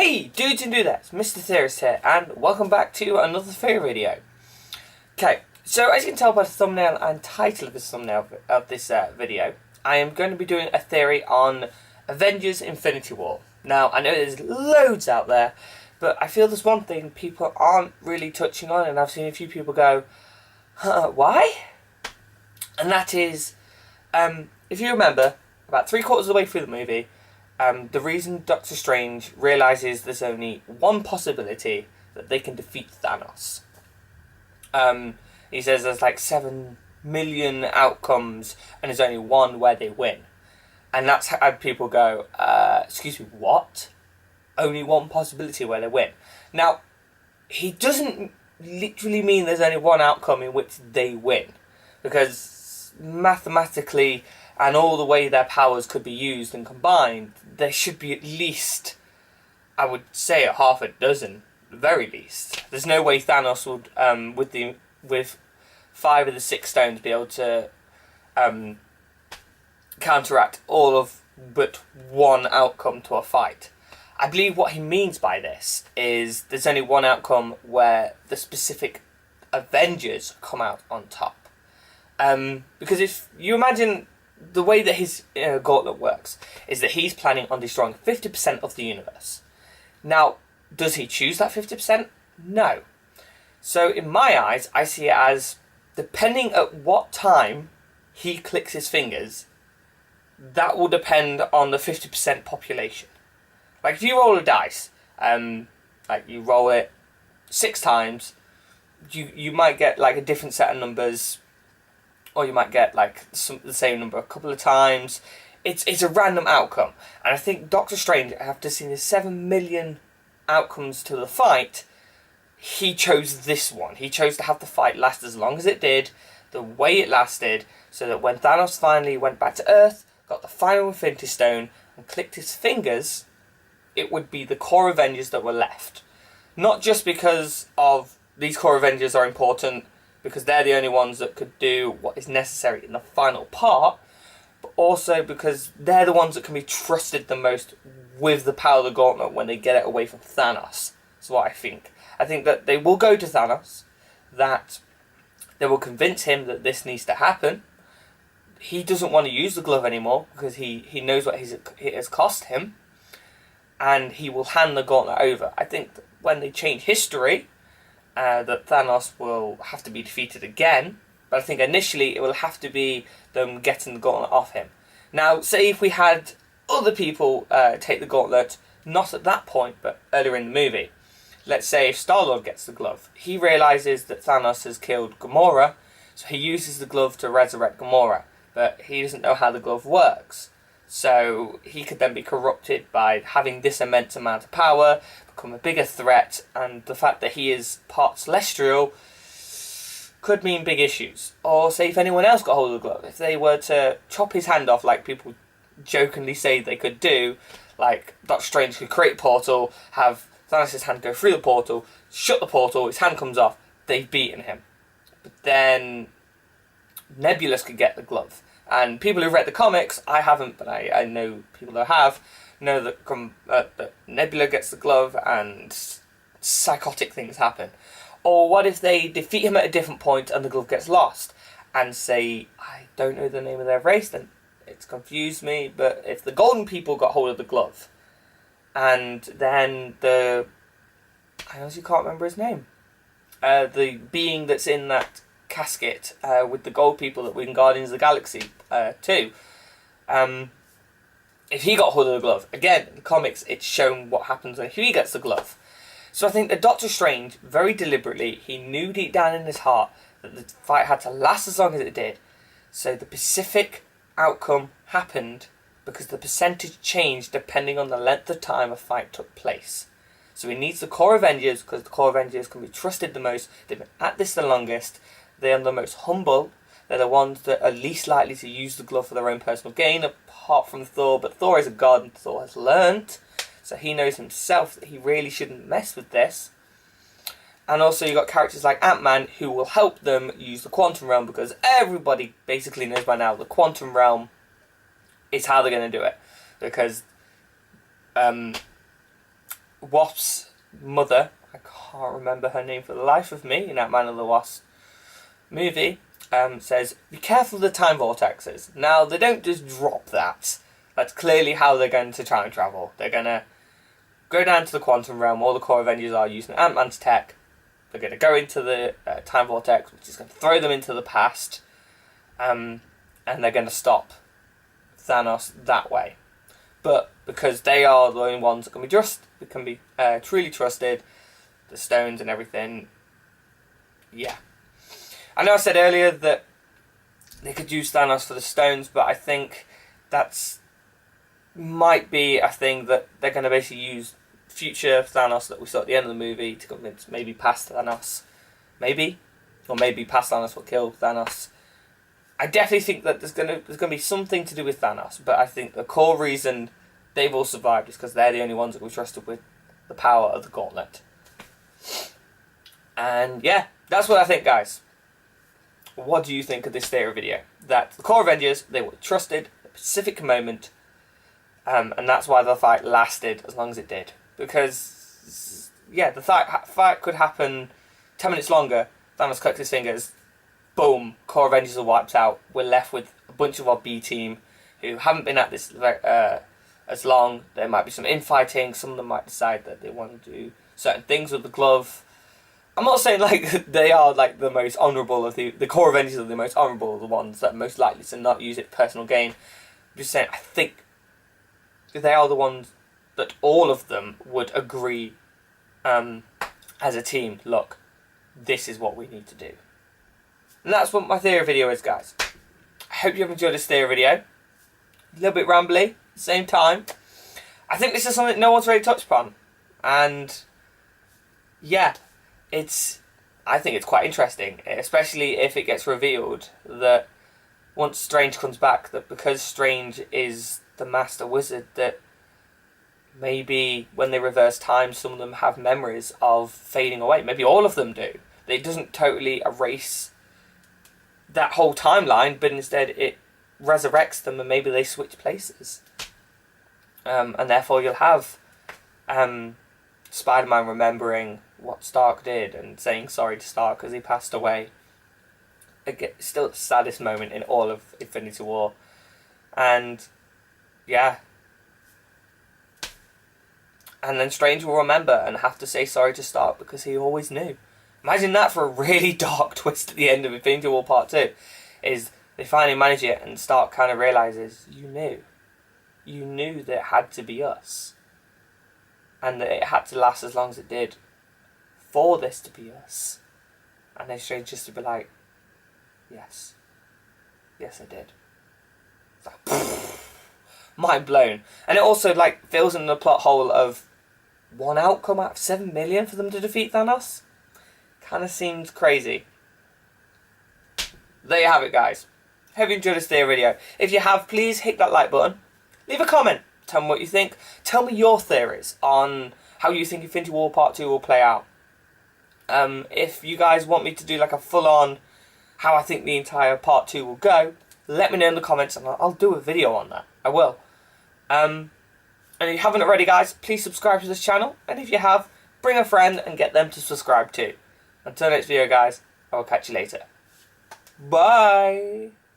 Hey dudes and dudettes, Mr. Theorist here, and welcome back to another theory video. Okay, so as you can tell by the thumbnail and title of this thumbnail of this video, I am going to be doing a theory on Avengers Infinity War. Now, I know there's loads out there, but I feel there's one thing people aren't really touching on, and I've seen a few people go, why? And that is, if you remember, about 3/4 of the way through the movie, the reason Doctor Strange realises there's only one possibility that they can defeat Thanos. He says there's like 7 million outcomes and there's only one where they win. And that's how people go, excuse me, what? Only one possibility where they win. Now, he doesn't literally mean there's only one outcome in which they win. Because mathematically, and all the way their powers could be used and combined, there should be at least, I would say, a half a dozen, at the very least. There's no way Thanos would, with 5 of the 6 stones, be able to counteract all of but one outcome to a fight. I believe what he means by this is there's only one outcome where the specific Avengers come out on top. Because if you imagine the way that his gauntlet works is that he's planning on destroying 50% of the universe. Now, does he choose that 50%? No. So in my eyes, I see it as, depending at what time he clicks his fingers, that will depend on the 50% population. Like if you roll a dice, like you roll it 6 times, you might get like a different set of numbers, or you might get like the same number a couple of times. It's a random outcome. And I think Doctor Strange, after seeing the 7 million outcomes to the fight, he chose this one. He chose to have the fight last as long as it did, the way it lasted, so that when Thanos finally went back to Earth, got the final Infinity Stone, and clicked his fingers, it would be the core Avengers that were left. Not just because of these core Avengers are important, because they're the only ones that could do what is necessary in the final part, but also because they're the ones that can be trusted the most with the power of the gauntlet when they get it away from Thanos. That's what I think. I think that they will go to Thanos, that they will convince him that this needs to happen. He doesn't want to use the glove anymore because he knows what it has cost him, and he will hand the gauntlet over. I think that when they change history, that Thanos will have to be defeated again, but I think initially it will have to be them getting the gauntlet off him. Now, say if we had other people take the gauntlet, not at that point, but earlier in the movie. Let's say if Star-Lord gets the glove, he realises that Thanos has killed Gamora, so he uses the glove to resurrect Gamora, but he doesn't know how the glove works. So he could then be corrupted by having this immense amount of power, become a bigger threat, and the fact that he is part celestial could mean big issues. Or say if anyone else got hold of the glove, if they were to chop his hand off like people jokingly say they could do, like Doctor Strange could create a portal, have Thanos' hand go through the portal, shut the portal, his hand comes off, they've beaten him. But then Nebulous could get the glove. And people who've read the comics, I haven't, but I know people who have, know that Nebula gets the glove and psychotic things happen. Or what if they defeat him at a different point and the glove gets lost? And say, I don't know the name of their race, then it's confused me, but if the Golden People got hold of the glove, and then I honestly can't remember his name. The being that's in that casket with the gold people that were in Guardians of the Galaxy 2. If he got hold of the glove, again, in the comics, it's shown what happens when he gets the glove. So I think that Doctor Strange, very deliberately, he knew deep down in his heart that the fight had to last as long as it did. So the specific outcome happened because the percentage changed depending on the length of time a fight took place. So he needs the core Avengers because the core Avengers can be trusted the most. They've been at this the longest. They are the most humble. They're the ones that are least likely to use the glove for their own personal gain, apart from Thor. But Thor is a god and Thor has learnt. So he knows himself that he really shouldn't mess with this. And also you've got characters like Ant-Man who will help them use the quantum realm, because everybody basically knows by now the quantum realm is how they're going to do it. Because Wasp's mother, I can't remember her name for the life of me in Ant-Man and the Wasp movie, says, be careful of the time vortexes. Now, they don't just drop that. That's clearly how they're going to try and travel. They're going to go down to the quantum realm. All the core Avengers are using Ant-Man's tech. They're going to go into the time vortex, which is going to throw them into the past. And they're going to stop Thanos that way. But because they are the only ones that can be truly trusted, the stones and everything, yeah. I know I said earlier that they could use Thanos for the stones, but I think that's might be a thing that they're going to basically use future Thanos that we saw at the end of the movie to convince maybe past Thanos, or maybe past Thanos will kill Thanos. I definitely think that there's going to be something to do with Thanos, but I think the core reason they've all survived is because they're the only ones that we trusted with the power of the gauntlet. And yeah, that's what I think, guys. What do you think of this theory video? That the core Avengers, they were trusted at a specific moment, and that's why the fight lasted as long as it did. Because, yeah, the fight could happen 10 minutes longer. Thanos clicks his fingers, boom, core Avengers are wiped out. We're left with a bunch of our B team who haven't been at this as long. There might be some infighting. Some of them might decide that they want to do certain things with the glove. I'm not saying like they are like the most honourable of the core Avengers are the most honourable of the ones that are most likely to not use it for personal gain. I'm just saying I think they are the ones that all of them would agree as a team, look, this is what we need to do. And that's what my theory video is, guys. I hope you have enjoyed this theory video. A little bit rambly at the same time. I think this is something no one's really touched upon. And yeah, I think it's quite interesting, especially if it gets revealed that once Strange comes back, that because Strange is the master wizard, that maybe when they reverse time, some of them have memories of fading away. Maybe all of them do. It doesn't totally erase that whole timeline, but instead it resurrects them and maybe they switch places. And therefore you'll have Spider-Man remembering what Stark did and saying sorry to Stark because he passed away. Again, still the saddest moment in all of Infinity War. And yeah. And then Strange will remember and have to say sorry to Stark because he always knew. Imagine that for a really dark twist at the end of Infinity War Part 2. Is they finally manage it and Stark kind of realises, you knew. You knew that it had to be us. And that it had to last as long as it did for this to be us. And then Strange just to be like, yes. Yes, I did. It's like, mind blown. And it also like fills in the plot hole of one outcome out of 7 million for them to defeat Thanos. Kind of seems crazy. There you have it, guys. Hope you enjoyed this theory video. If you have, please hit that like button. Leave a comment. Tell me what you think. Tell me your theories on how you think Infinity War Part 2 will play out. If you guys want me to do like a full-on how I think the entire Part 2 will go, let me know in the comments and I'll do a video on that. I will. And if you haven't already, guys, please subscribe to this channel. And if you have, bring a friend and get them to subscribe too. Until next video, guys, I will catch you later. Bye!